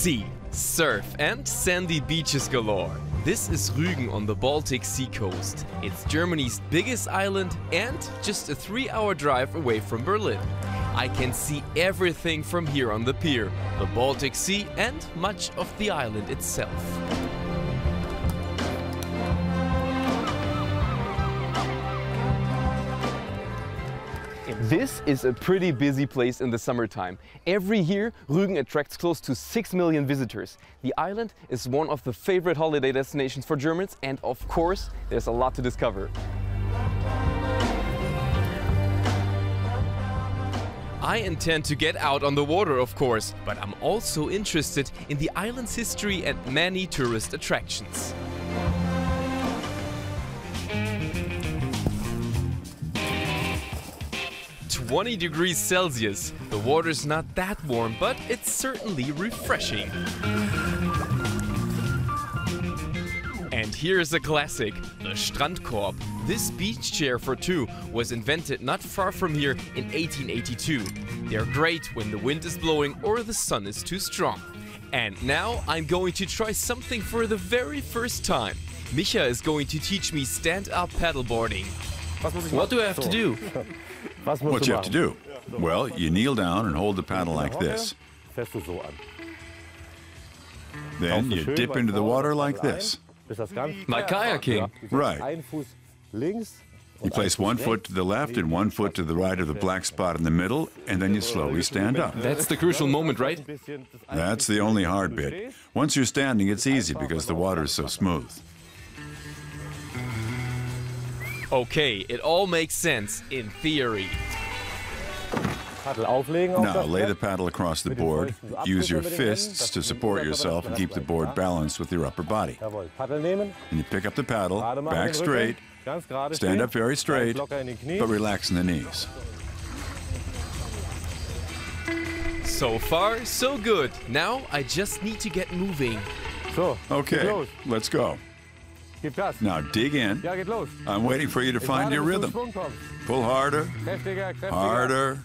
sea, surf and sandy beaches galore. This is Rügen on the Baltic Sea coast. It's Germany's biggest island and just a 3-hour drive away from Berlin. I can see everything from here on the pier, the Baltic Sea and much of the island itself. This is a pretty busy place in the summertime. Every year, Rügen attracts close to 6 million visitors. The island is one of the favorite holiday destinations for Germans, and of course, there's a lot to discover. I intend to get out on the water, of course, but I'm also interested in the island's history and many tourist attractions. (20°C). The water's not that warm, but it's certainly refreshing. And here's a classic, the Strandkorb. This beach chair for two was invented not far from here in 1882. They're great when the wind is blowing or the sun is too strong. And now I'm going to try something for the very first time. Micha is going to teach me stand-up paddleboarding. What do I have to do? What you have to do? Well, you kneel down and hold the paddle like this. Then you dip into the water like this. Like kayaking. Right. You place one foot to the left and one foot to the right of the black spot in the middle, and then you slowly stand up. That's the crucial moment, right? That's the only hard bit. Once you're standing, it's easy because the water is so smooth. Okay, it all makes sense in theory. Now lay the paddle across the board. Use your fists to support yourself and keep the board balanced with your upper body. And you pick up the paddle, back straight, stand up very straight, but relax in the knees. So far, so good. Now I just need to get moving. Okay, let's go. Now dig in. I'm waiting for you to find your rhythm. Pull harder, harder.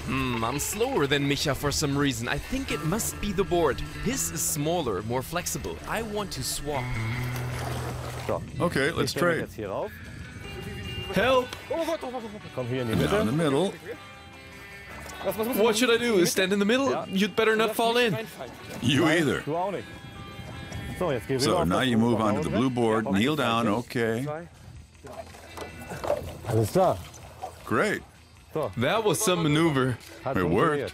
I'm slower than Micha for some reason. I think it must be the board. His is smaller, more flexible. I want to swap. Okay, let's trade. Help! Down in the middle. What should I do? Stand in the middle? You'd better not fall in. You either. So now you move onto the blue board, kneel down, okay. Great. That was some maneuver. It worked.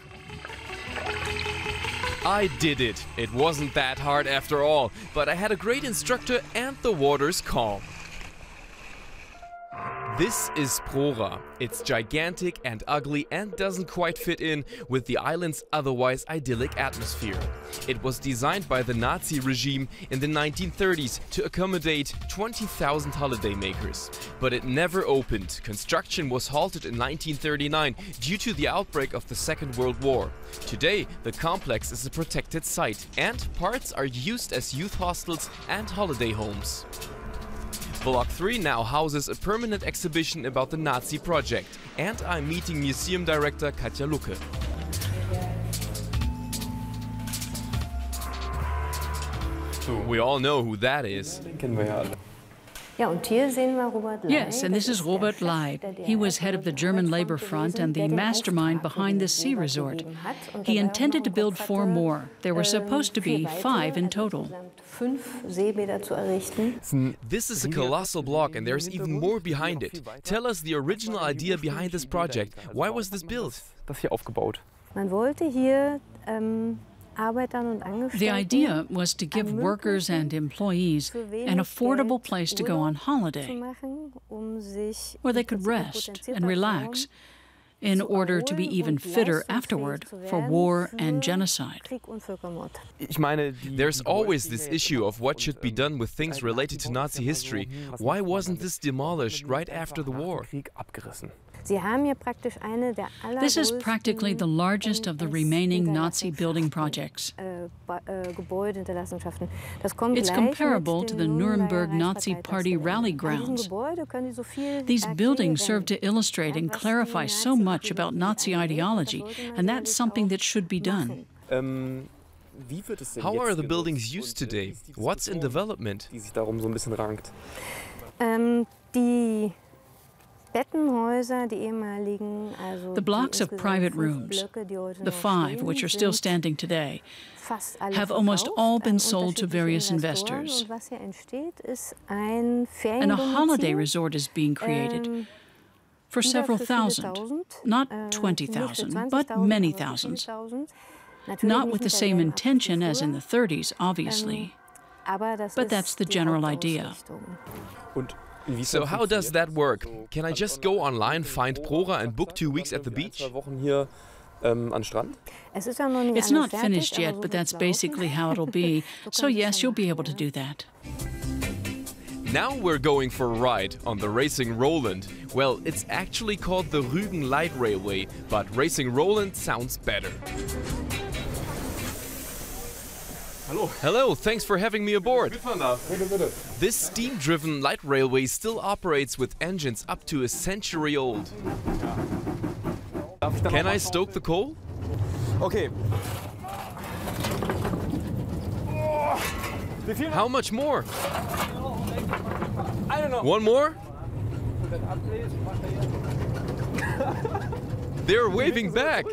I did it. It wasn't that hard after all, but I had a great instructor and the water's calm. This is Prora. It's gigantic and ugly and doesn't quite fit in with the island's otherwise idyllic atmosphere. It was designed by the Nazi regime in the 1930s to accommodate 20,000 holidaymakers. But it never opened. Construction was halted in 1939 due to the outbreak of the Second World War. Today, the complex is a protected site and parts are used as youth hostels and holiday homes. Block 3 now houses a permanent exhibition about the Nazi project, and I'm meeting museum director Katja Lucke. We all know who that is. Yes, and this is Robert Leid. He was head of the German Labor Front and the mastermind behind this sea resort. He intended to build 4 more. There were supposed to be 5 in total. This is a colossal block and there's even more behind it. Tell us the original idea behind this project. Why was this built? The idea was to give workers and employees an affordable place to go on holiday, where they could rest and relax, in order to be even fitter afterward for war and genocide. There's always this issue of what should be done with things related to Nazi history. Why wasn't this demolished right after the war? This is practically the largest of the remaining Nazi building projects. It's comparable to the Nuremberg Nazi Party rally grounds. These buildings serve to illustrate and clarify so much about Nazi ideology, and that's something that should be done. How are the buildings used today? What's in development? The blocks of private rooms, the 5 which are still standing today, have almost all been sold to various investors. And a holiday resort is being created for several thousand, not 20,000, but many thousands. Not with the same intention as in the 30s, obviously, but that's the general idea. So how does that work? Can I just go online, find Prora and book 2 weeks at the beach? It's not finished yet, but that's basically how it'll be. So yes, you'll be able to do that. Now we're going for a ride on the Racing Roland. Well, it's actually called the Rügen Light Railway, but Racing Roland sounds better. Hello, thanks for having me aboard. This steam-driven light railway still operates with engines up to a century old. Can I stoke the coal? Okay. How much more? I don't know. One more? They're waving back.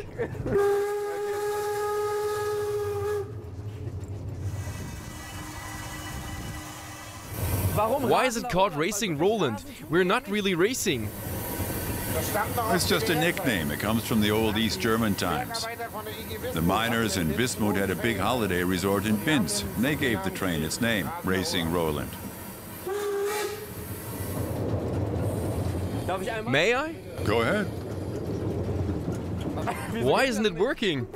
Why is it called Racing Roland? We're not really racing. It's just a nickname. It comes from the old East German times. The miners in Bismuth had a big holiday resort in Binz, and they gave the train its name, Racing Roland. May I? Go ahead. Why isn't it working?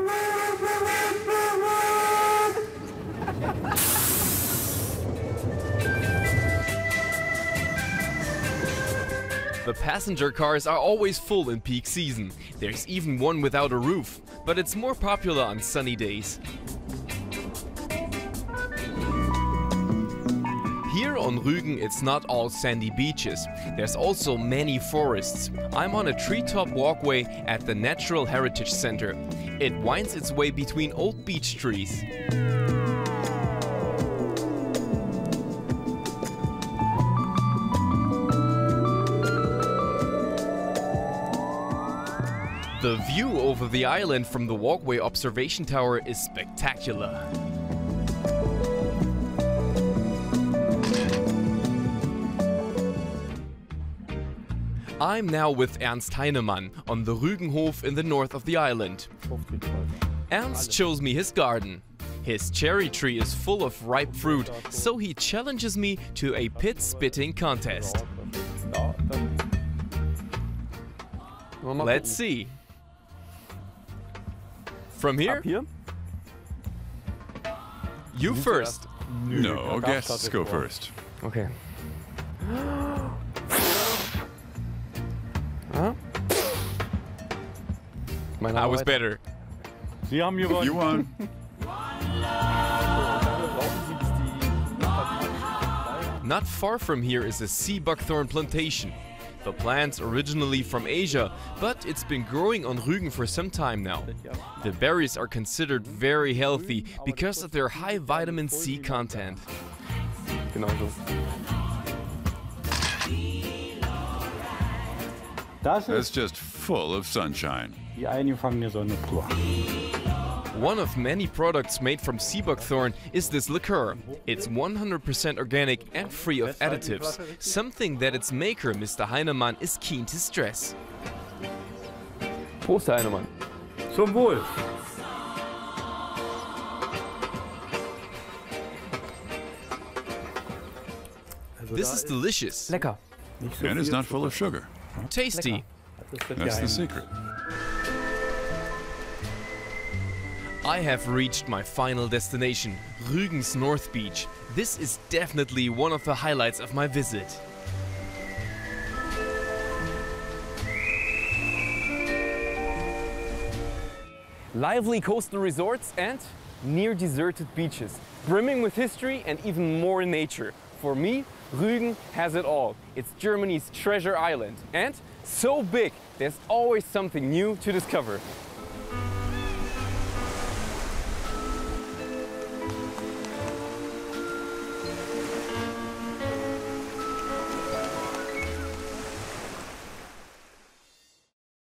The passenger cars are always full in peak season. There's even one without a roof, but it's more popular on sunny days. Here on Rügen it's not all sandy beaches. There's also many forests. I'm on a treetop walkway at the Natural Heritage Center. It winds its way between old beech trees. The view over the island from the walkway observation tower is spectacular. I'm now with Ernst Heinemann on the Rügenhof in the north of the island. Ernst shows me his garden. His cherry tree is full of ripe fruit, so he challenges me to a pit spitting contest. Let's see. From here? You first. No, guests go first. Okay. I was better. You won. Not far from here is a Seabuckthorn Plantation. The plant's originally from Asia, but it's been growing on Rügen for some time now. The berries are considered very healthy because of their high vitamin C content. That's just full of sunshine. One of many products made from Seabuckthorn is this liqueur. It's 100% organic and free of additives, something that its maker, Mr. Heinemann, is keen to stress. Prost, Herr Heinemann. Zum Wohl. This is delicious. Lecker. And it's not full of sugar. Tasty. That's the secret. I have reached my final destination, Rügen's North Beach. This is definitely one of the highlights of my visit. lively coastal resorts and near deserted beaches, brimming with history and even more nature. For me, Rügen has it all. It's Germany's treasure island, and so big, there's always something new to discover.